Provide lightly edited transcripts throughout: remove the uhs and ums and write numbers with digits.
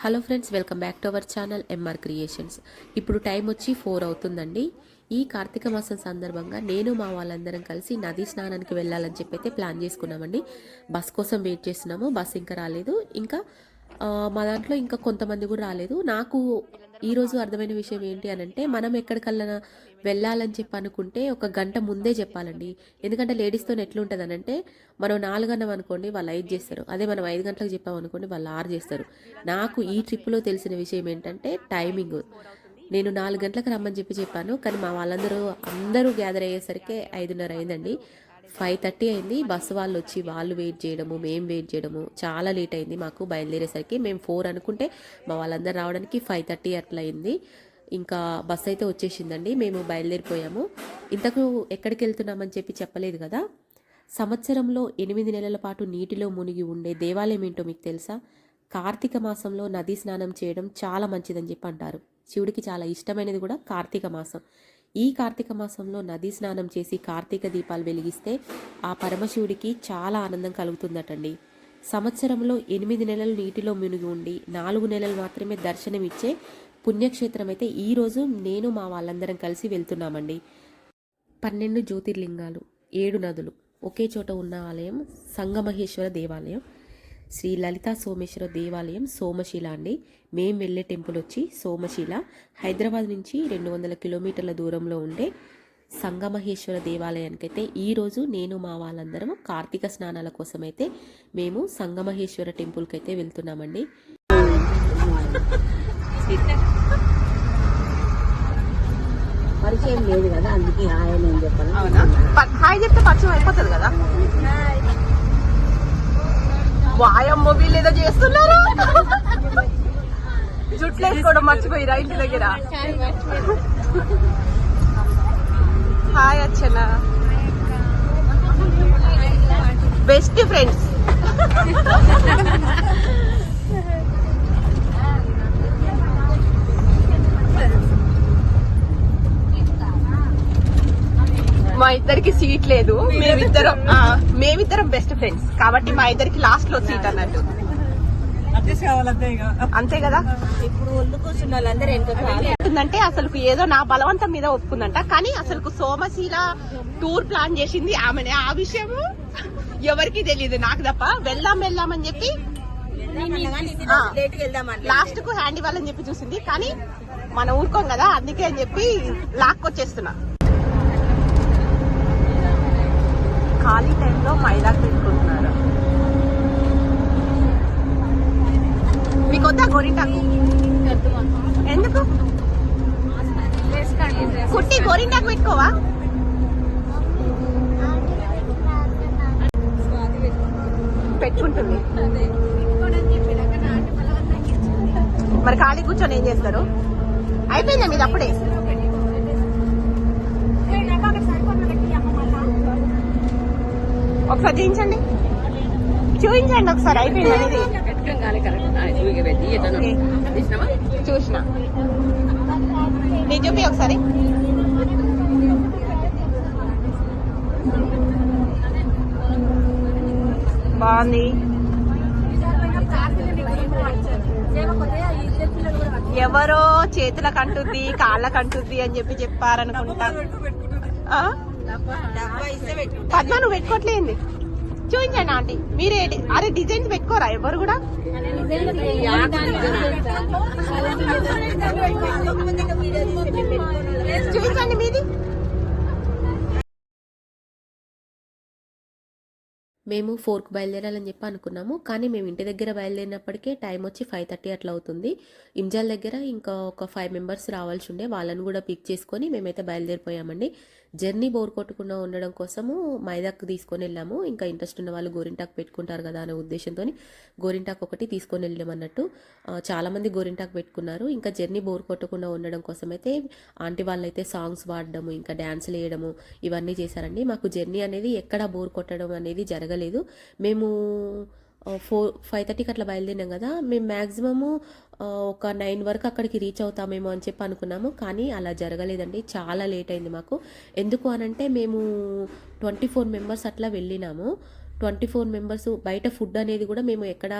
Hello friends, welcome back to our channel MR creations. ఇప్పుడు time వచ్చి 4 అవుతుందండి. ఈ కార్తీక మాసం సందర్భంగా నేను మా వాళ్ళందరం కలిసి నదీ స్నానానికి వెళ్ళాలని చెప్పి అయితే ప్లాన్ చేసుకున్నామండి. బస్ కోసం వెయిట్ చేస్తున్నాము. బస్ ఇంకా రాలేదు. ఇంకా మా దాంట్లో ఇంకా కొంతమంది కూడా రాలేదు. నాకు ఈరోజు అర్థమైన విషయం ఏంటి అని అంటే, మనం ఎక్కడికల్లా వెళ్ళాలని చెప్పి అనుకుంటే ఒక గంట ముందే చెప్పాలండి. ఎందుకంటే లేడీస్తో ఎట్లుంటుంది అని అంటే, మనం 4 అన్నాం అనుకోండి, వాళ్ళు 5 చేస్తారు. అదే మనం 5 గంటలకు చెప్పామనుకోండి, వాళ్ళు 6 చేస్తారు. నాకు ఈ ట్రిప్లో తెలిసిన విషయం ఏంటంటే టైమింగ్. నేను 4 గంటలకు రమ్మని చెప్పాను, కానీ మా వాళ్ళందరూ గ్యాదర్ అయ్యేసరికి 5:30 అయిందండి. 5:30 అయింది. బస్సు వాళ్ళు వచ్చి వాళ్ళు వెయిట్ చేయడము, మేము వెయిట్ చేయడము, చాలా లేట్ అయింది మాకు బయలుదేరేసరికి. మేము 4 అనుకుంటే మా వాళ్ళందరూ రావడానికి 5:30 అట్లా అయింది. ఇంకా బస్సు అయితే వచ్చేసిందండి. మేము బయలుదేరిపోయాము. ఇంతకు ఎక్కడికి వెళ్తున్నామని చెప్పలేదు కదా. సంవత్సరంలో 8 నెలల పాటు నీటిలో మునిగి ఉండే దేవాలయం ఏంటో మీకు తెలుసా? కార్తీక మాసంలో నదీ స్నానం చేయడం చాలా మంచిదని చెప్పి అంటారు. శివుడికి చాలా ఇష్టమైనది కూడా కార్తీక మాసం. ఈ కార్తీక మాసంలో నదీ స్నానం చేసి కార్తీక దీపాలు వెలిగిస్తే ఆ పరమశివుడికి చాలా ఆనందం కలుగుతుందటండి. సంవత్సరంలో 8 నెలలు నీటిలో మునిగి ఉండి 4 నెలలు మాత్రమే దర్శనమిచ్చే పుణ్యక్షేత్రం అయితే ఈరోజు నేను మా వాళ్ళందరం కలిసి వెళ్తున్నామండి. 12 జ్యోతిర్లింగాలు, 7 నదులు ఒకే చోట ఉన్న ఆలయం సంగమహేశ్వర దేవాలయం. శ్రీ లలితా సోమేశ్వర దేవాలయం సోమశిల అండి. మేము వెళ్ళే టెంపుల్ వచ్చి సోమశిల. హైదరాబాద్ నుంచి 200 కిలోమీటర్ల దూరంలో ఉండే సంగమహేశ్వర దేవాలయానికైతే ఈరోజు నేను మా వాళ్ళందరం కార్తీక స్నానాల కోసం అయితే మేము సంగమహేశ్వర టెంపుల్కి అయితే వెళ్తున్నామండి. పరిచయం లేదు కదా, అందుకే హాయ్ అని చెప్పాను. హాయ్ చెప్తే పరిచయం అయిపోతుంది కదా. వాయమ్మో వీళ్ళు ఏదో చేస్తున్నారు. జుట్లు వేసుకోవడం మర్చిపోయిరా ఇంటి దగ్గర. హాయ్ అచ్చన, బెస్ట్ ఫ్రెండ్స్. మా ఇద్దరికి సీట్ లేదు. మేమిద్దరం బెస్ట్ ఫ్రెండ్స్ కాబట్టి మా ఇద్దరికి లాస్ట్ లో సీట్ అన్నట్టు. అంతే కదా. ఇప్పుడు ఒళ్ళు కూర్చున్న వాళ్ళందరూ ఏంటంటే అసలు ఏదో నా బలవంతం మీద ఒప్పుకుందంట, కానీ అసలు సోమశీల టూర్ ప్లాన్ చేసింది ఆమెనే. ఆ విషయం ఎవరికి తెలియదు, నాకు తప్ప. వెళ్దామని చెప్పి లాస్ట్ కు హ్యాండ్ ఇవ్వాలని చెప్పి చూసింది, కానీ మన ఊరుకోం కదా, అందుకే అని చెప్పి లాక్కొచ్చేస్తున్నా. ఖాళీ టైంలో మైదాకు పెట్టుకుంటున్నారు. మీకు వద్దా గోరింటాకు? ఎందుకు కుట్టి గోరింటాకు పెట్టుకోవా? పెట్టుకుంటుంది. మరి ఖాళీ కూర్చొని ఏం చేస్తారు? అయిపోయిందా మీది అప్పుడే? ఒకసారి చూపించండి ఒకసారి. అయిపోయింది చూసిన. నేను చూపి ఒకసారి. బాగుంది. ఎవరో చేతులకు అంటుంది, కాళ్ళకు అంటుంది అని చెప్పి చెప్పారనుకుంటా. పద్మ నువ్వు పెట్టుకోవట్లేదు, చూపించండి ఆంటీ. మీరే అరే డిజైన్స్ పెట్టుకోరా ఎవరు కూడా? చూపించండి మీది. మేము 4కు బయలుదేరాలని చెప్పి అనుకున్నాము, కానీ మేము ఇంటి దగ్గర బయలుదేరినప్పటికే టైం వచ్చి 5:30 అట్లా అవుతుంది. ఇంజాల్ దగ్గర ఇంకా ఒక 5 మెంబర్స్ రావాల్సి ఉండే, వాళ్ళని కూడా పిక్ చేసుకొని మేమైతే బయలుదేరిపోయామండి. జర్నీ బోర్ కొట్టకుండా ఉండడం కోసము మైదాకు తీసుకొని వెళ్ళాము. ఇంకా ఇంట్రెస్ట్ ఉన్న వాళ్ళు గోరింటాకు పెట్టుకుంటారు కదా అనే ఉద్దేశంతో గోరింటాకు ఒకటి తీసుకొని వెళ్ళామన్నట్టు. చాలామంది గోరింటాకు పెట్టుకున్నారు. ఇంకా జర్నీ బోర్ కొట్టకుండా ఉండడం కోసం అయితే ఆంటీ వాళ్ళైతే సాంగ్స్ పాడడము, ఇంకా డ్యాన్స్లు వేయడము ఇవన్నీ చేశారండి. మాకు జర్నీ అనేది ఎక్కడ బోర్ కొట్టడం అనేది జరగలేదు. మేము 5:30కి అట్లా బయలుదేరినాం కదా. మేము మ్యాక్సిమము ఒక 9 వరకు అక్కడికి రీచ్ అవుతామేమో అని చెప్పి అనుకున్నాము, కానీ అలా జరగలేదండి. చాలా లేట్ అయింది మాకు. ఎందుకు అనంటే మేము 24 మెంబర్స్ అట్లా వెళ్ళినాము. 24 మెంబర్స్ బయట ఫుడ్ అనేది కూడా మేము ఎక్కడ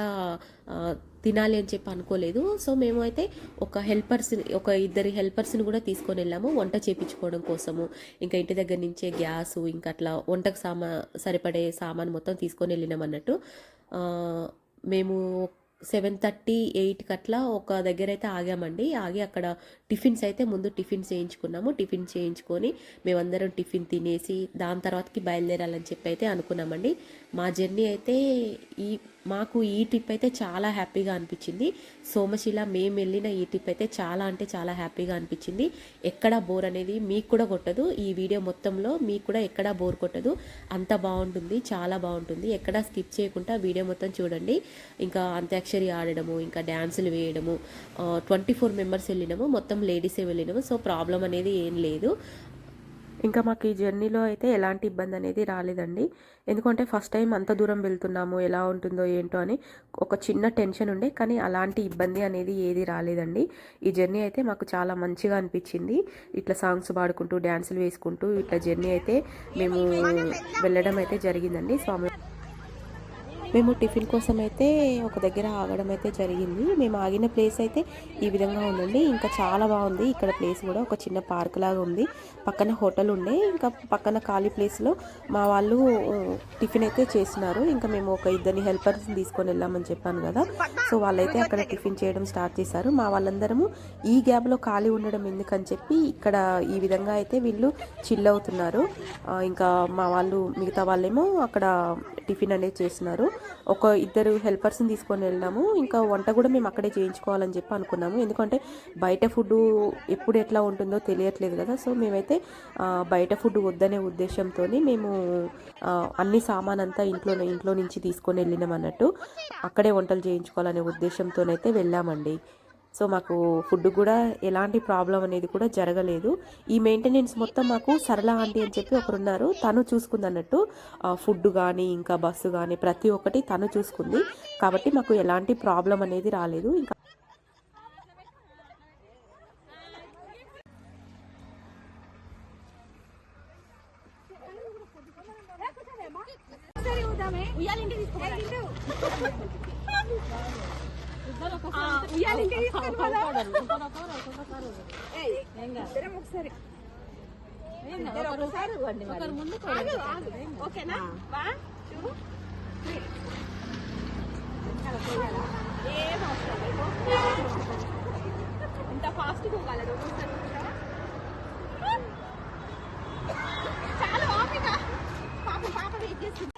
తినాలి అని చెప్పి అనుకోలేదు. సో మేము అయితే ఒక ఇద్దరు హెల్పర్స్ని కూడా తీసుకొని వెళ్ళాము వంట చేయించుకోవడం కోసము. ఇంకా ఇంటి దగ్గర నుంచే గ్యాసు ఇంకా అట్లా వంటకు సరిపడే సామాన్ మొత్తం తీసుకొని వెళ్ళినాం అన్నట్టు. మేము 7:30, 8కి అట్లా ఒక దగ్గర అయితే ఆగామండి. ఆగి అక్కడ టిఫిన్స్ అయితే ముందు టిఫిన్స్ చేయించుకున్నాము. టిఫిన్ చేయించుకొని మేమందరం టిఫిన్ తినేసి దాని తర్వాతకి బయలుదేరాలని చెప్పి అయితే అనుకున్నామండి. మా జర్నీ అయితే మాకు ఈ ట్రిప్ అయితే చాలా హ్యాపీగా అనిపించింది. సోమశిల మేము వెళ్ళిన ఈ ట్రిప్ అయితే చాలా అంటే చాలా హ్యాపీగా అనిపించింది. ఎక్కడా బోర్ అనేది మీకు కూడా కొట్టదు. ఈ వీడియో మొత్తంలో మీకు కూడా ఎక్కడా బోర్ కొట్టదు. అంత బాగుంటుంది, చాలా బాగుంటుంది. ఎక్కడా స్కిప్ చేయకుండా వీడియో మొత్తం చూడండి. ఇంకా అంత్యాక్షరి ఆడడము, ఇంకా డ్యాన్సులు వేయడము, 24 మెంబర్స్ వెళ్ళినాము. మొత్తం లేడీసే వెళ్ళినాము. సో ప్రాబ్లం అనేది ఏం లేదు. ఇంకా మాకు ఈ జర్నీలో అయితే ఎలాంటి ఇబ్బంది అనేది రాలేదండి. ఎందుకంటే ఫస్ట్ టైం అంత దూరం వెళ్తున్నాము, ఎలా ఉంటుందో ఏంటో అని ఒక చిన్న టెన్షన్ ఉండే. కానీ అలాంటి ఇబ్బంది అనేది ఏది రాలేదండి. ఈ జర్నీ అయితే మాకు చాలా మంచిగా అనిపించింది. ఇట్లా సాంగ్స్ పాడుకుంటూ డ్యాన్సులు వేసుకుంటూ ఇట్లా జర్నీ అయితే మేము వెళ్ళడం అయితే జరిగిందండి. మేము టిఫిన్ కోసం అయితే ఒక దగ్గర ఆగడం అయితే జరిగింది. మేము ఆగిన ప్లేస్ అయితే ఈ విధంగా ఉందండి. ఇంకా చాలా బాగుంది. ఇక్కడ ప్లేస్ కూడా ఒక చిన్న పార్క్ లాగా ఉంది. పక్కన హోటల్ ఉండే, ఇంకా పక్కన ఖాళీ ప్లేస్లో మా వాళ్ళు టిఫిన్ అయితే చేసినారు. ఇంకా మేము ఒక ఇద్దరిని హెల్పర్స్ని తీసుకొని వెళ్ళామని చెప్పాను కదా. సో వాళ్ళైతే అక్కడ టిఫిన్ చేయడం స్టార్ట్ చేశారు. మా వాళ్ళందరము ఈ గ్యాప్లో ఖాళీ ఉండడం ఎందుకని చెప్పి ఇక్కడ ఈ విధంగా అయితే వీళ్ళు చిల్ అవుతున్నారు. ఇంకా మా వాళ్ళు మిగతా వాళ్ళేమో అక్కడ టిఫిన్ అనేది చేస్తున్నారు. ఒక ఇద్దరు హెల్పర్స్ని తీసుకొని వెళ్ళాము. ఇంకా వంట కూడా మేము అక్కడే చేయించుకోవాలని చెప్పి అనుకున్నాము. ఎందుకంటే బయట ఫుడ్ ఎప్పుడు ఎట్లా ఉంటుందో తెలియట్లేదు కదా. సో మేమైతే బయట ఫుడ్ వద్దనే ఉద్దేశంతో మేము అన్ని సామాన్ అంతా ఇంట్లో నుంచి తీసుకొని వెళ్ళినాం అన్నట్టు. అక్కడే వంటలు చేయించుకోవాలనే ఉద్దేశంతోనైతే వెళ్ళామండి. సో మాకు ఫుడ్ కూడా ఎలాంటి ప్రాబ్లం అనేది కూడా జరగలేదు. ఈ మెయింటెనెన్స్ మొత్తం మాకు సరళ ఆంటీ అని చెప్పి ఒకరు ఉన్నారు. తను చూసుకుంది అన్నట్టు. ఫుడ్ కానీ ఇంకా బస్సు కానీ ప్రతి ఒక్కటి తను చూసుకుంది. కాబట్టి మాకు ఎలాంటి ప్రాబ్లం అనేది రాలేదు. ఇంకా ఇంత ఫాస్ట్ పోగలరు. చాలా ఓపిక. పాప వెయిట్ చేస్తుంది.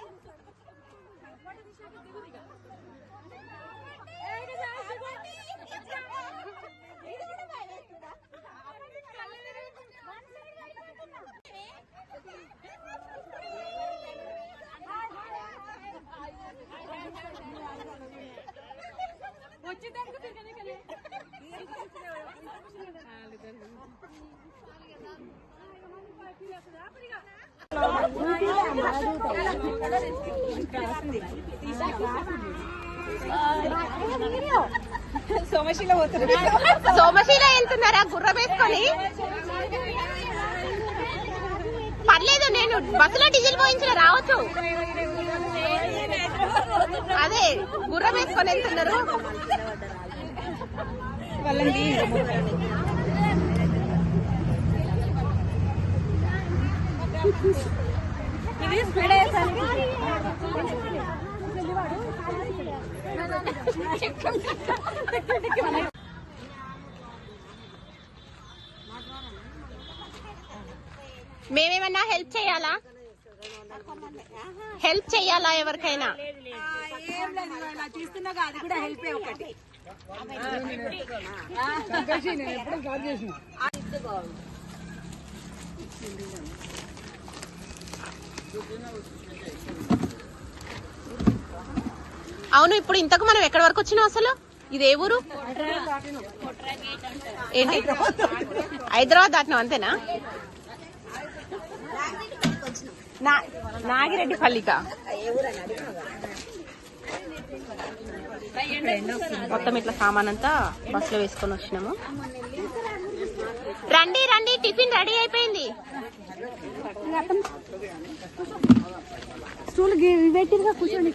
సోమశీల వెళ్తున్నారా గుర్రం వేసుకొని? పర్లేదు, నేను బస్సులో డీజిల్ పోయించిన రావచ్చు. అదే గుర్రం వేసుకొని వెళ్తున్నారు. మేమేమన్నా హెల్ప్ చేయాలా? ఎవరికైనా? అది కూడా హెల్ప్ ఒకటి. అవును, ఇప్పుడు ఇంతకు మనం ఎక్కడి వరకు వచ్చినాం అసలు? ఇదే ఊరు ఏంటి? హైదరాబాద్ దాటినాం అంతేనా? నాగిరెడ్డి పల్లిక మొత్తం ఇట్లా సామాన్ అంతా బస్సులో వేసుకొని వచ్చినాము. రండి రండి, టిఫిన్ రెడీ అయిపోయింది. స్టూల్ పెట్టిగా కూర్చొని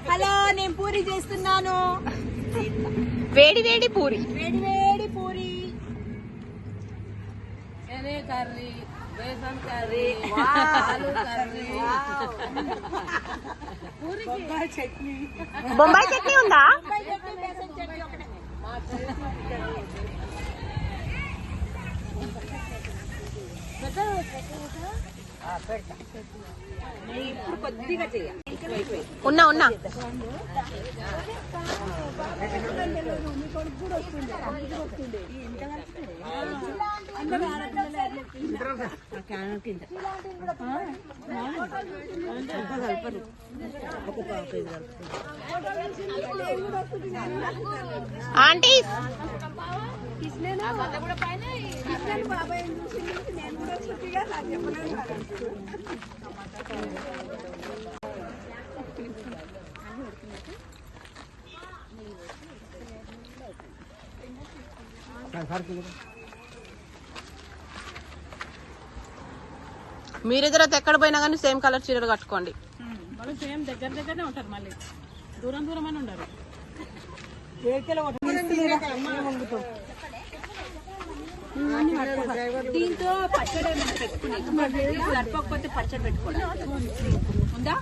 హలో, నేను పూరి చేస్తున్నాను. వేడి వేడి పూరి. వేడి వేడి పూరి. కర్రీ, బేసన్ కర్రీ, ఆలు కర్రీ, చట్నీ. బొంబాయి చట్నీ ఉందా? ఇప్పుడు కొద్దిగా చేయాలి. ఉన్నా ఉన్నా. ఆంటీ మీరిద్దరు ఎక్కడ పోయినా కానీ సేమ్ కలర్ చీరలు కట్టుకోండి. వాళ్ళు సేమ్ దగ్గర దగ్గరనే ఉంటారు, మళ్ళీ దూరం దూరం అని ఉండరు. దీంతో పచ్చడి పెట్టుకుని సరిపోకపోతే పచ్చడి పెట్టుకోండి. ఉందా?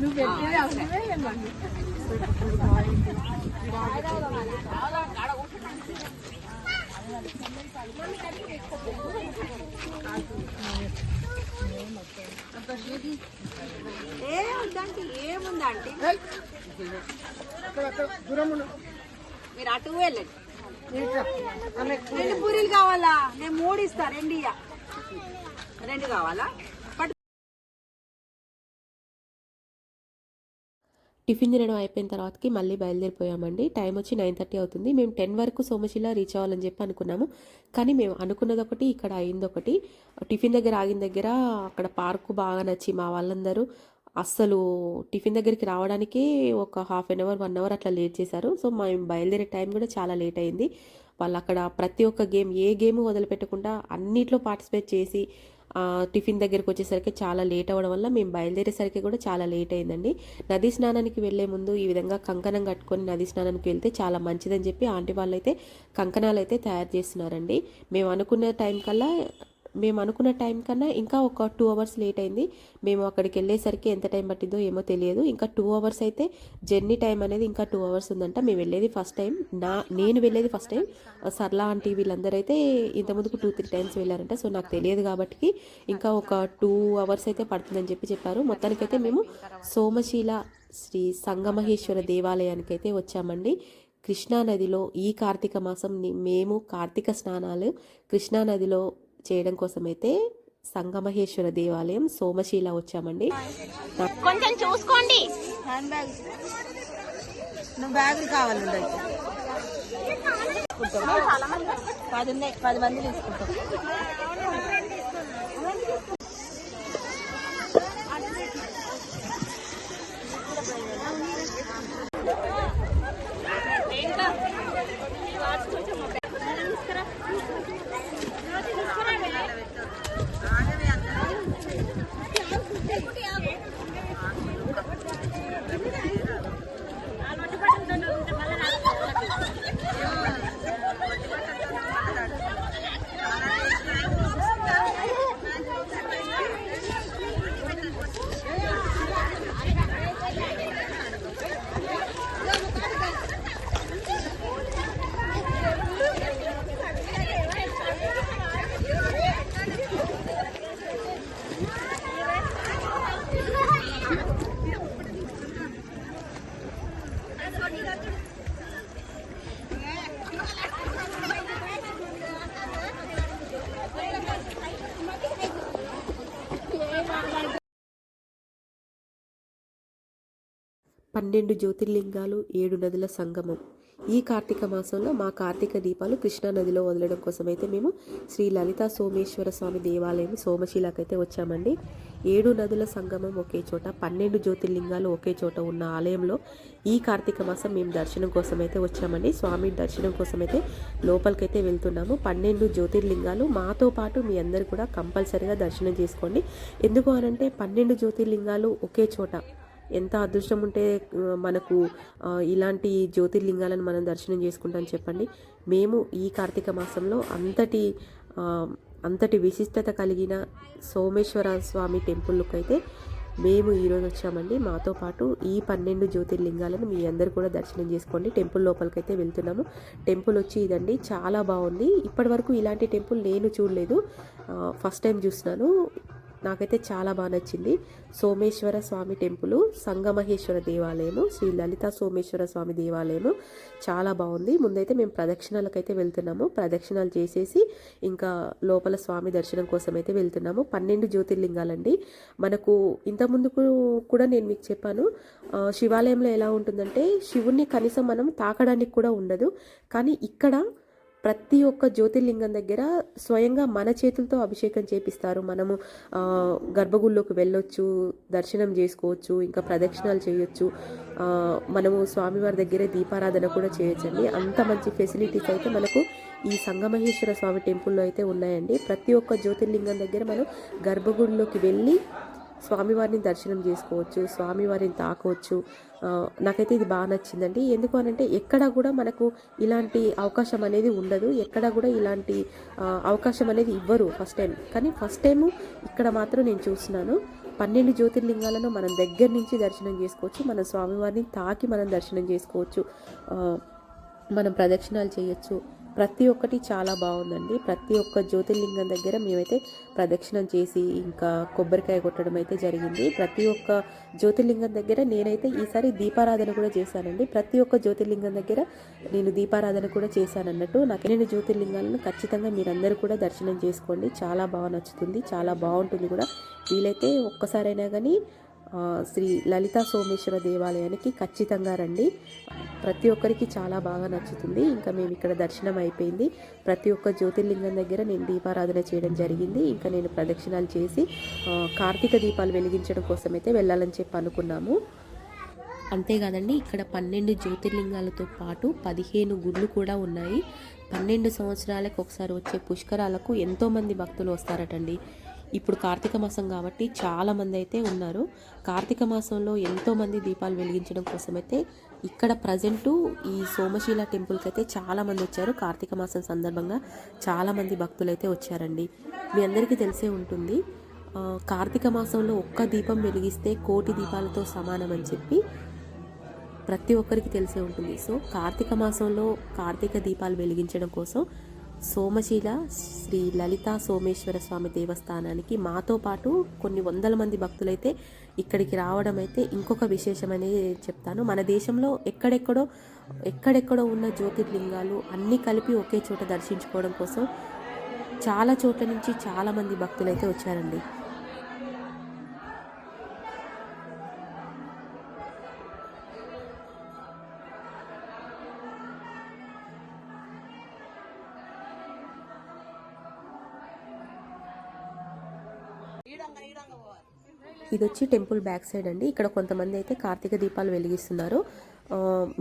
ఏముందంటే మీరు అటు వెళ్ళండి. 2 పూరీలు కావాలా? నేను 3 ఇస్తా. 2 కావాలా? టిఫిన్ తినడం అయిపోయిన తర్వాతకి మళ్ళీ బయలుదేరిపోయామండి. టైం వచ్చి 9:30 అవుతుంది. మేము 10 వరకు సోమశిల రీచ్ అవ్వాలని చెప్పి అనుకున్నాము. కానీ మేము అనుకున్నది ఒకటి, ఇక్కడ అయింది ఒకటి. టిఫిన్ దగ్గర ఆగిన దగ్గర అక్కడ పార్కు బాగా నచ్చి మా వాళ్ళందరూ అస్సలు టిఫిన్ దగ్గరికి రావడానికి ఒక హాఫ్ అన్ అవర్ 1 అవర్ అట్లా లేట్ చేశారు. సో మేము బయలుదేరే టైం కూడా చాలా లేట్ అయింది. వాళ్ళు అక్కడ ప్రతి ఒక్క గేమ్, ఏ గేమ్ వదిలిపెట్టకుండా అన్నిట్లో పార్టిసిపేట్ చేసి టిఫిన్ దగ్గరికి వచ్చేసరికి చాలా లేట్ అవ్వడం వల్ల మేము బయలుదేరేసరికి కూడా చాలా లేట్ అయిందండి. నదీ స్నానానికి వెళ్లే ముందు ఈ విధంగా కంకణం కట్టుకొని నదీ స్నానానికి వెళ్తే చాలా మంచిదని చెప్పి ఆంటీ వాళ్ళు అయితే కంకణాలు అయితే తయారు చేస్తున్నారండి. మేము అనుకున్న టైం కన్నా ఇంకా ఒక 2 అవర్స్ లేట్ అయింది. మేము అక్కడికి వెళ్ళేసరికి ఎంత టైం పట్టిందో ఏమో తెలియదు. ఇంకా 2 అవర్స్ అయితే జర్నీ టైం అనేది ఇంకా 2 అవర్స్ ఉందంట. మేము వెళ్ళేది ఫస్ట్ టైం, నేను వెళ్ళేది ఫస్ట్ టైం. సర్లా ఆంటీ వీళ్ళందరూ అయితే ఇంతకుముందుకు 2-3 టైమ్స్ వెళ్ళారంట. సో నాకు తెలియదు కాబట్టి ఇంకా ఒక 2 అవర్స్ అయితే పడుతుందని చెప్పారు. మొత్తానికైతే మేము సోమశీల శ్రీ సంగమహేశ్వర దేవాలయానికి అయితే వచ్చామండి. కృష్ణానదిలో ఈ కార్తీక మాసం మేము కార్తీక స్నానాలు కృష్ణానదిలో చేయడం కోసం అయితే సంగమహేశ్వర దేవాలయం సోమశీల వచ్చామండి. కొంచెం చూసుకోండి. హ్యాండ్ బ్యాగ్స్, బ్యాగులు కావాలండి. 10 మంది తీసుకుంటాం. పన్నెండు జ్యోతిర్లింగాలు, 7 నదుల సంగమం. ఈ కార్తీక మాసంలో మా కార్తీక దీపాలు కృష్ణా నదిలో వదలడం కోసం అయితే మేము శ్రీ లలితా సోమేశ్వర స్వామి దేవాలయం సోమశిలకైతే వచ్చామండి. 7 నదుల సంగమం ఒకే చోట, 12 జ్యోతిర్లింగాలు ఒకే చోట ఉన్న ఆలయంలో ఈ కార్తీక మాసం మేము దర్శనం కోసం అయితే వచ్చామండి. స్వామి దర్శనం కోసం అయితే లోపలికైతే వెళ్తున్నాము. 12 జ్యోతిర్లింగాలు మాతో పాటు మీ అందరు కూడా కంపల్సరీగా దర్శనం చేసుకోండి. ఎందుకు అనంటే 12 జ్యోతిర్లింగాలు ఒకే చోట, ఎంత అదృష్టం ఉంటే మనకు ఇలాంటి జ్యోతిర్లింగాలను మనం దర్శనం చేసుకుంటాం చెప్పండి. మేము ఈ కార్తీక మాసంలో అంతటి విశిష్టత కలిగిన సోమేశ్వర స్వామి టెంపుల్కి అయితే మేము ఈరోజు వచ్చామండి. మాతో పాటు ఈ 12 జ్యోతిర్లింగాలను మీ అందరు కూడా దర్శనం చేసుకోండి. టెంపుల్ లోపలికి అయితే వెళ్తున్నాము. టెంపుల్ వచ్చి ఇదండి, చాలా బాగుంది. ఇప్పటి వరకు ఇలాంటి టెంపుల్ నేను చూడలేదు, ఫస్ట్ టైం చూస్తున్నాను. నాకైతే చాలా బాగా నచ్చింది. సోమేశ్వర స్వామి టెంపుల్, సంగమహేశ్వర దేవాలయము, శ్రీ లలితా సోమేశ్వర స్వామి దేవాలయము చాలా బాగుంది. ముందైతే మేము ప్రదక్షిణాలకైతే వెళ్తున్నాము. ప్రదక్షిణాలు చేసేసి ఇంకా లోపల స్వామి దర్శనం కోసం అయితే వెళ్తున్నాము. 12 జ్యోతిర్లింగాలండి. మనకు ఇంతకుముందుకు కూడా నేను మీకు చెప్పాను, శివాలయంలో ఎలా ఉంటుందంటే శివుణ్ణి కనీసం మనం తాకడానికి కూడా ఉండదు. కానీ ఇక్కడ ప్రతి ఒక్క జ్యోతిర్లింగం దగ్గర స్వయంగా మన చేతులతో అభిషేకం చేపిస్తారు. మనము గర్భగుడిలోకి వెళ్ళొచ్చు, దర్శనం చేసుకోవచ్చు, ఇంకా ప్రదక్షిణాలు చేయొచ్చు. మనము స్వామివారి దగ్గరే దీపారాధన కూడా చేయొచ్చండి. అంత మంచి ఫెసిలిటీస్ అయితే మనకు ఈ సంగమహేశ్వర స్వామి టెంపుల్లో అయితే ఉన్నాయండి. ప్రతి ఒక్క జ్యోతిర్లింగం దగ్గర మనం గర్భగుడిలోకి వెళ్ళి స్వామివారిని దర్శనం చేసుకోవచ్చు, స్వామివారిని తాకవచ్చు. నాకైతే ఇది బాగా నచ్చిందండి. ఎందుకు అనంటే ఎక్కడ కూడా మనకు ఇలాంటి అవకాశం అనేది ఉండదు, ఎక్కడ కూడా ఇలాంటి అవకాశం అనేది ఇవ్వరు ఫస్ట్ టైం. కానీ ఫస్ట్ టైము ఇక్కడ మాత్రం నేను చూస్తున్నాను. 12 జ్యోతిర్లింగాలను మనం దగ్గర నుంచి దర్శనం చేసుకోవచ్చు, మన స్వామివారిని తాకి మనం దర్శనం చేసుకోవచ్చు, మనం ప్రదక్షిణాలు చేయొచ్చు. ప్రతి ఒక్కటి చాలా బాగుందండి. ప్రతి ఒక్క జ్యోతిర్లింగం దగ్గర మేమైతే ప్రదక్షిణం చేసి ఇంకా కొబ్బరికాయ కొట్టడం అయితే జరిగింది. ప్రతి ఒక్క జ్యోతిర్లింగం దగ్గర నేనైతే ఈసారి దీపారాధన కూడా చేశానండి. ప్రతి ఒక్క జ్యోతిర్లింగం దగ్గర నేను దీపారాధన కూడా చేశాను అన్నట్టు. నాకు 12 జ్యోతిర్లింగాలను ఖచ్చితంగా మీరందరూ కూడా దర్శనం చేసుకోండి. చాలా బాగా నచ్చుతుంది, చాలా బాగుంటుంది కూడా. వీలైతే ఒక్కసారైనా కానీ శ్రీ లలితా సోమేశ్వర దేవాలయానికి ఖచ్చితంగా రండి. ప్రతి ఒక్కరికి చాలా బాగా నచ్చుతుంది. ఇంకా మేము ఇక్కడ దర్శనం అయిపోయింది. ప్రతి ఒక్క జ్యోతిర్లింగం దగ్గర నేను దీపారాధన చేయడం జరిగింది. ఇంకా నేను ప్రదక్షిణాలు చేసి కార్తీక దీపాలు వెలిగించడం కోసం అయితే వెళ్ళాలని చెప్పి అనుకున్నాము. అంతేకాదండి, ఇక్కడ 12 జ్యోతిర్లింగాలతో పాటు 15 గుళ్ళు కూడా ఉన్నాయి. 12 సంవత్సరాలకు ఒకసారి వచ్చే పుష్కరాలకు ఎంతోమంది భక్తులు వస్తారటండి. ఇప్పుడు కార్తీక మాసం కాబట్టి చాలామంది అయితే ఉన్నారు. కార్తీక మాసంలో ఎంతోమంది దీపాలు వెలిగించడం కోసం అయితే ఇక్కడ ప్రజెంటు ఈ సోమశీల టెంపుల్కి అయితే చాలామంది వచ్చారు. కార్తీక మాసం సందర్భంగా చాలామంది భక్తులు అయితే వచ్చారండి. మీ అందరికీ తెలిసే ఉంటుంది, కార్తీక మాసంలో ఒక్క దీపం వెలిగిస్తే 1,000,000 దీపాలతో సమానం అని చెప్పి ప్రతి ఒక్కరికి తెలిసే ఉంటుంది. సో కార్తీక మాసంలో కార్తీక దీపాలు వెలిగించడం కోసం సోమశీల శ్రీ లలితా సోమేశ్వర స్వామి దేవస్థానానికి మాతో పాటు కొన్ని వందల మంది భక్తులైతే ఇక్కడికి రావడం అయితే ఇంకొక విశేషమనేది చెప్తాను. మన దేశంలో ఎక్కడెక్కడో ఉన్న జ్యోతిర్లింగాలు అన్నీ కలిపి ఒకే చోట దర్శించుకోవడం కోసం చాలా చోట్ల నుంచి చాలామంది భక్తులైతే వచ్చారండి. ఇది వచ్చి టెంపుల్ బ్యాక్ సైడ్ అండి. ఇక్కడ కొంతమంది అయితే కార్తీక దీపాలు వెలిగిస్తున్నారు.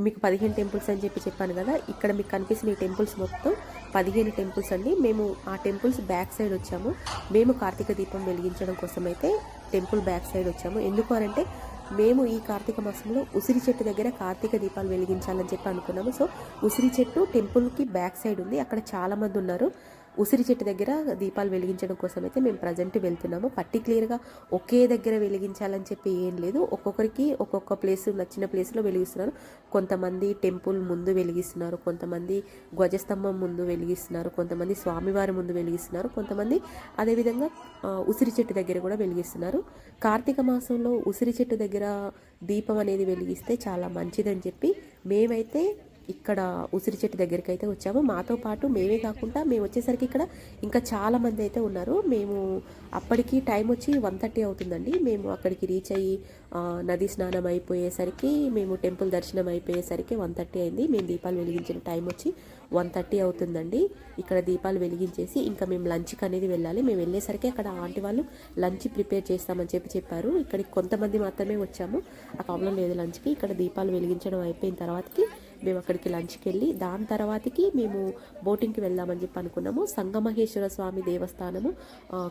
మీకు 15 టెంపుల్స్ అని చెప్పాను కదా. ఇక్కడ మీకు కనిపిస్తున్న ఈ టెంపుల్స్ మొత్తం 15 టెంపుల్స్ అండి. మేము ఆ టెంపుల్స్ బ్యాక్ సైడ్ వచ్చాము. మేము కార్తీక దీపం వెలిగించడం కోసం అయితే టెంపుల్ బ్యాక్ సైడ్ వచ్చాము. ఎందుకు అనంటే మేము ఈ కార్తీక మాసంలో ఉసిరి చెట్టు దగ్గర కార్తీక దీపాలు వెలిగించాలని చెప్పి అనుకున్నాము. సో ఉసిరి చెట్టు టెంపుల్కి బ్యాక్ సైడ్ ఉంది. అక్కడ చాలామంది ఉన్నారు. ఉసిరి చెట్టు దగ్గర దీపాలు వెలిగించడం కోసం అయితే మేము ప్రజెంట్ వెళ్తున్నాము. పర్టిక్యులర్గా ఒకే దగ్గర వెలిగించాలని చెప్పి ఏం లేదు. ఒక్కొక్కరికి ఒక్కొక్క ప్లేస్, నచ్చిన ప్లేస్లో వెలిగిస్తున్నారు. కొంతమంది టెంపుల్ ముందు వెలిగిస్తున్నారు, కొంతమంది ధ్వజస్తంభం ముందు వెలిగిస్తున్నారు, కొంతమంది స్వామివారి ముందు వెలిగిస్తున్నారు, కొంతమంది అదేవిధంగా ఉసిరి చెట్టు దగ్గర కూడా వెలిగిస్తున్నారు. కార్తీక మాసంలో ఉసిరి చెట్టు దగ్గర దీపం అనేది వెలిగిస్తే చాలా మంచిదని చెప్పి మేమైతే ఇక్కడ ఉసిరి చెట్టు దగ్గరికి అయితే వచ్చాము. మాతో పాటు మేమే కాకుండా మేము వచ్చేసరికి ఇక్కడ ఇంకా చాలా మంది అయితే ఉన్నారు. మేము అప్పటికి టైం వచ్చి 1:30 అవుతుందండి. మేము అక్కడికి రీచ్ అయ్యి నది స్నానం అయిపోయేసరికి, మేము టెంపుల్ దర్శనం అయిపోయేసరికి 1:30 అయింది. మేము దీపాలు వెలిగించిన టైం వచ్చి 1:30 అవుతుందండి. ఇక్కడ దీపాలు వెలిగించేసి ఇంకా మేము లంచ్కి అనేది వెళ్ళాలి. మేము వెళ్ళేసరికి అక్కడ ఆంటీ వాళ్ళు లంచ్ ప్రిపేర్ చేస్తామని చెప్పారు. ఇక్కడికి కొంతమంది మాత్రమే వచ్చాము, ఆ ప్రాబ్లం లేదు లంచ్కి. ఇక్కడ దీపాలు వెలిగించడం అయిపోయిన తర్వాతకి మేము అక్కడికి లంచ్కి వెళ్ళి దాని తర్వాతకి మేము బోటింగ్కి వెళ్దామని చెప్పి అనుకున్నాము. సంగమహేశ్వర స్వామి దేవస్థానము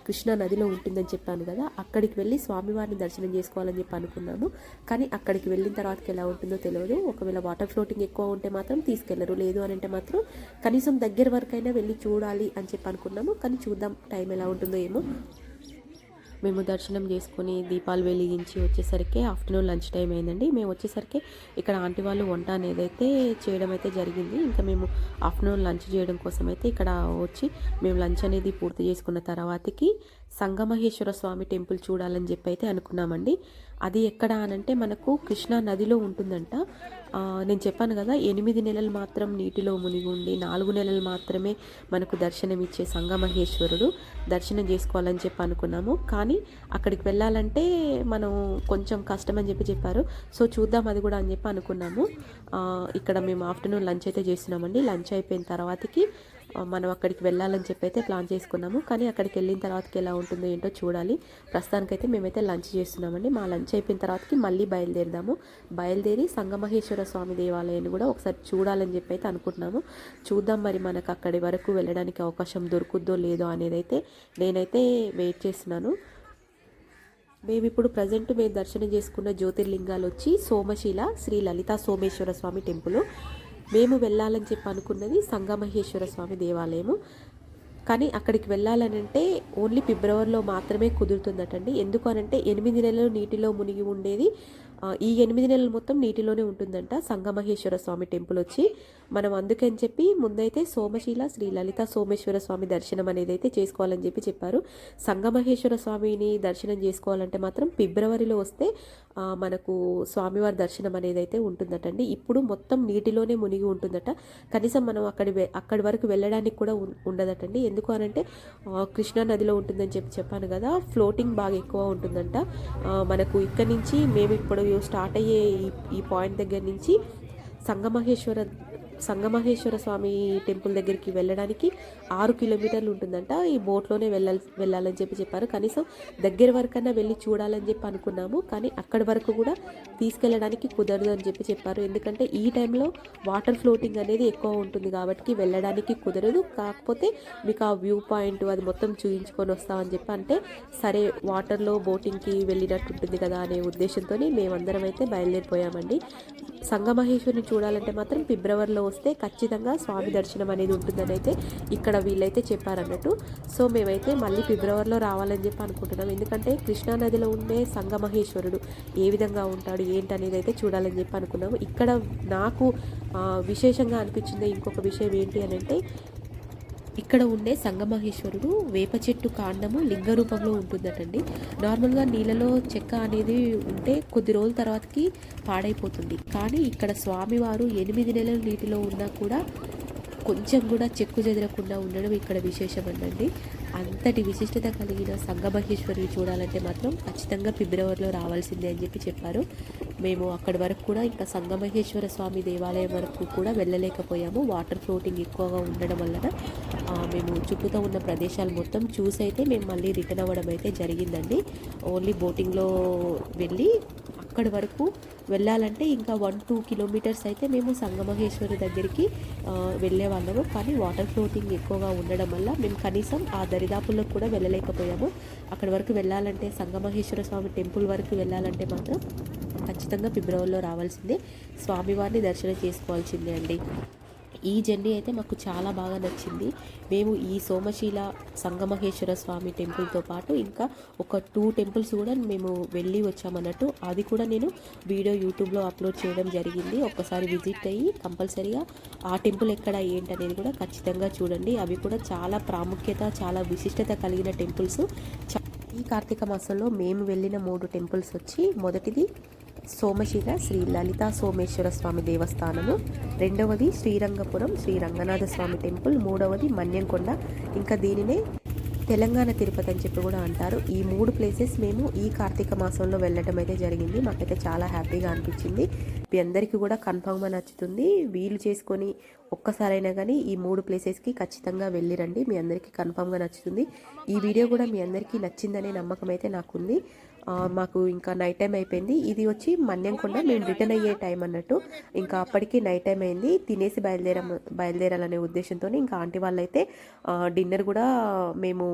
కృష్ణా నదిలో ఉంటుందని చెప్పాను కదా, అక్కడికి వెళ్ళి స్వామివారిని దర్శనం చేసుకోవాలని చెప్పి అనుకున్నాము. కానీ అక్కడికి వెళ్ళిన తర్వాతకి ఎలా ఉంటుందో తెలియదు. ఒకవేళ వాటర్ ఫ్లోటింగ్ ఎక్కువ ఉంటే మాత్రం తీసుకెళ్లరు, లేదు అని అంటే మాత్రం కనీసం దగ్గర వరకైనా వెళ్ళి చూడాలి అని చెప్పి అనుకున్నాము. కానీ చూద్దాం టైం ఎలా ఉంటుందో ఏమో. మేము దర్శనం చేసుకొని దీపాలు వెలిగించి వచ్చేసరికి ఆఫ్టర్నూన్ లంచ్ టైం అయిందండి. మేము వచ్చేసరికి ఇక్కడ ఆంటీ వాళ్ళు వంట అనేది అయితే చేయడం అయితే జరిగింది. ఇంకా మేము ఆఫ్టర్నూన్ లంచ్ చేయడం కోసం అయితే ఇక్కడ వచ్చి మేము లంచ్ అనేది పూర్తి చేసుకున్న తర్వాతకి సంగమహేశ్వర స్వామి టెంపుల్ చూడాలని చెప్పి అయితే అనుకున్నామండి. అది ఎక్కడ అనంటే మనకు కృష్ణా నదిలో ఉంటుందంట. నేను చెప్పాను కదా, 8 నెలలు మాత్రం నీటిలో మునిగి ఉండి 4 నెలలు మాత్రమే మనకు దర్శనం ఇచ్చే సంగమహేశ్వరుడు దర్శనం చేసుకోవాలని చెప్పి అనుకున్నాము. కానీ అక్కడికి వెళ్ళాలంటే మనం కొంచెం కష్టం అని చెప్పారు. సో చూద్దాం అది కూడా అని చెప్పి అనుకున్నాము. ఇక్కడ మేము ఆఫ్టర్నూన్ లంచ్ అయితే చేస్తున్నామండి. లంచ్ అయిపోయిన తర్వాతకి మనం అక్కడికి వెళ్ళాలని చెప్పి అయితే ప్లాన్ చేసుకున్నాము. కానీ అక్కడికి వెళ్ళిన తర్వాతకి ఎలా ఉంటుందో ఏంటో చూడాలి. ప్రస్తుతానికైతే మేమైతే లంచ్ చేస్తున్నామండి. మా లంచ్ అయిపోయిన తర్వాతకి మళ్ళీ బయలుదేరి సంగమహేశ్వర స్వామి దేవాలయాన్ని కూడా ఒకసారి చూడాలని చెప్పి అయితే అనుకుంటున్నాము. చూద్దాం మరి మనకు అక్కడి వరకు వెళ్ళడానికి అవకాశం దొరుకుద్దో లేదో అనేది అయితే నేనైతే వెయిట్ చేస్తున్నాను. మేము ఇప్పుడు ప్రజెంట్ మేము దర్శనం చేసుకున్న జ్యోతిర్లింగాలు వచ్చి సోమశీల శ్రీ లలితా సోమేశ్వర స్వామి టెంపుల్. మేము వెళ్ళాలని చెప్పి అనుకున్నది సంగమహేశ్వర స్వామి దేవాలయము. కానీ అక్కడికి వెళ్ళాలని అంటే ఓన్లీ ఫిబ్రవరిలో మాత్రమే కుదురుతుందటండి. ఎందుకు అనంటే 8 నెలలు నీటిలో మునిగి ఉండేది ఈ 8 నెలలు మొత్తం నీటిలోనే ఉంటుందంట సంగమహేశ్వర స్వామి టెంపుల్ వచ్చి. మనం అందుకని చెప్పి ముందైతే సోమశీల శ్రీ లలిత సోమేశ్వర స్వామి దర్శనం అనేది అయితే చేసుకోవాలని చెప్పారు. సంగమహేశ్వర స్వామిని దర్శనం చేసుకోవాలంటే మాత్రం ఫిబ్రవరిలో వస్తే మనకు స్వామివారి దర్శనం అనేది అయితే ఉంటుందటండి. ఇప్పుడు మొత్తం నీటిలోనే మునిగి ఉంటుందట. కనీసం మనం అక్కడి వరకు వెళ్ళడానికి కూడా ఉండదటండి. ఎందుకు అనంటే కృష్ణా నదిలో ఉంటుందని చెప్పాను కదా, ఫ్లోటింగ్ బాగా ఎక్కువ ఉంటుందంట. మనకు ఇక్కడ నుంచి మేము ఇప్పుడు స్టార్ట్ అయ్యే ఈ పాయింట్ దగ్గర నుంచి సంగమహేశ్వర స్వామి టెంపుల్ దగ్గరికి వెళ్ళడానికి 6 కిలోమీటర్లు ఉంటుందంట. ఈ బోట్లోనే వెళ్ళాలని చెప్పారు. కనీసం దగ్గర వరకన్నా వెళ్ళి చూడాలని చెప్పి అనుకున్నాము. కానీ అక్కడి వరకు కూడా తీసుకెళ్ళడానికి కుదరదు అని చెప్పారు. ఎందుకంటే ఈ టైంలో వాటర్ ఫ్లోటింగ్ అనేది ఎక్కువ ఉంటుంది కాబట్టి వెళ్ళడానికి కుదరదు. కాకపోతే మీకు ఆ వ్యూ పాయింట్ అది మొత్తం చూపించుకొని వస్తామని చెప్పి అంటే సరే వాటర్లో బోటింగ్కి వెళ్ళినట్టు ఉంటుంది కదా అనే ఉద్దేశంతో మేమందరం అయితే బయలుదేరిపోయామండి. సంగమహేశ్వరిని చూడాలంటే మాత్రం ఫిబ్రవరిలో వస్తే ఖచ్చితంగా స్వామి దర్శనం అనేది ఉంటుందని అయితే ఇక్కడ వీళ్ళైతే చెప్పారన్నట్టు. సో మేమైతే మళ్ళీ ఫిబ్రవరిలో రావాలని చెప్పి అనుకుంటున్నాం. ఎందుకంటే కృష్ణానదిలో ఉండే సంగమహేశ్వరుడు ఏ విధంగా ఉంటాడు ఏంటనేది అయితే చూడాలని చెప్పి అనుకున్నాము. ఇక్కడ నాకు విశేషంగా అనిపించింది ఇంకొక విషయం ఏంటి అని అంటే, ఇక్కడ ఉండే సంగమహేశ్వరుడు వేప చెట్టు కాండము లింగ రూపంలో ఉంటుందటండి. నార్మల్గా నీళ్ళలో చెక్క అనేది ఉంటే కొద్ది రోజుల తర్వాతకి పాడైపోతుంది. కానీ ఇక్కడ స్వామివారు 8 నెలలు నీటిలో ఉన్నా కూడా కొంచెం కూడా చెక్కు చెదరకుండా ఉండడం ఇక్కడ విశేషం అండి. అంతటి విశిష్టత కలిగిన సంగమహేశ్వరిని చూడాలంటే మాత్రం ఖచ్చితంగా ఫిబ్రవరిలో రావాల్సిందే అని చెప్పారు. మేము అక్కడి వరకు కూడా ఇంకా సంగమహేశ్వర స్వామి దేవాలయం వరకు కూడా వెళ్ళలేకపోయాము. వాటర్ ఫ్లోటింగ్ ఎక్కువగా ఉండడం వలన మేము చుట్టూతో ఉన్న ప్రదేశాలు మొత్తం చూసి అయితే మేము మళ్ళీ రిటర్న్ అవ్వడం అయితే జరిగిందండి. ఓన్లీ బోటింగ్లో వెళ్ళి అక్కడి వరకు వెళ్ళాలంటే ఇంకా 1-2 కిలోమీటర్స్ అయితే మేము సంగమహేశ్వరి దగ్గరికి వెళ్ళే వాళ్ళము. కానీ వాటర్ ఫ్లోటింగ్ ఎక్కువగా ఉండడం వల్ల మేము కనీసం ఆ దరిదాపుల్లో కూడా వెళ్ళలేకపోయాము. అక్కడి వరకు వెళ్ళాలంటే సంగమహేశ్వర స్వామి టెంపుల్ వరకు వెళ్ళాలంటే మాత్రం ఖచ్చితంగా ఫిబ్రవరిలో రావాల్సిందే, స్వామివారిని దర్శనం చేసుకోవాల్సిందే అండి. ఈ జర్నీ అయితే మాకు చాలా బాగా నచ్చింది. మేము ఈ సోమశీల సంగమహేశ్వర స్వామి టెంపుల్తో పాటు ఇంకా ఒక 2 టెంపుల్స్ కూడా మేము వెళ్ళి వచ్చామన్నట్టు. అది కూడా నేను వీడియో యూట్యూబ్లో అప్లోడ్ చేయడం జరిగింది. ఒక్కసారి విజిట్ అయ్యి కంపల్సరీగా ఆ టెంపుల్ ఎక్కడ ఏంటనేది కూడా ఖచ్చితంగా చూడండి. అవి కూడా చాలా ప్రాముఖ్యత చాలా విశిష్టత కలిగిన టెంపుల్స్. ఈ కార్తీక మాసంలో మేము వెళ్ళిన 3 టెంపుల్స్ వచ్చి, మొదటిది సోమశిల శ్రీ లలితా సోమేశ్వర స్వామి దేవస్థానము, రెండవది శ్రీరంగపురం శ్రీ రంగనాథ స్వామి టెంపుల్, మూడవది మన్యంకొండ, ఇంకా దీనినే తెలంగాణ తిరుపతి అని చెప్పి కూడా అంటారు. ఈ 3 ప్లేసెస్ మేము ఈ కార్తీక మాసంలో వెళ్ళటం అయితే జరిగింది. మాకైతే చాలా హ్యాపీగా అనిపించింది. మీ అందరికీ కూడా కన్ఫామ్గా నచ్చుతుంది. వీలు చేసుకొని ఒక్కసారైనా కానీ ఈ 3 ప్లేసెస్కి ఖచ్చితంగా వెళ్ళిరండి. మీ అందరికీ కన్ఫామ్గా నచ్చుతుంది. ఈ వీడియో కూడా మీ అందరికీ నచ్చిందనే నమ్మకం అయితే నాకుంది. మాకు ఇంకా నైట్ టైం అయిపోయింది. ఇది వచ్చి మన్యంకొండ, మేము రిటర్న్ అయ్యే టైం అన్నట్టు. ఇంకా అప్పటికి నైట్ టైం అయింది. తినేసి బయలుదేరాలనే ఉద్దేశంతో ఇంకా ఆంటీ వాళ్ళైతే డిన్నర్ కూడా మేము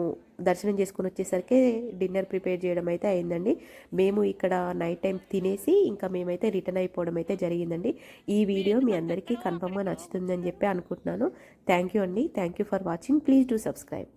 దర్శనం చేసుకుని వచ్చేసరికి డిన్నర్ ప్రిపేర్ చేయడం అయితే అయిందండి. మేము ఇక్కడ నైట్ టైం తినేసి ఇంకా మేమైతే రిటర్న్ అయిపోవడం అయితే జరిగిందండి. ఈ వీడియో మీ అందరికీ కన్ఫర్మ్గా నచ్చుతుందని చెప్పి అనుకుంటున్నాను. థ్యాంక్ యూ అండి. Thank you for watching. Please do subscribe.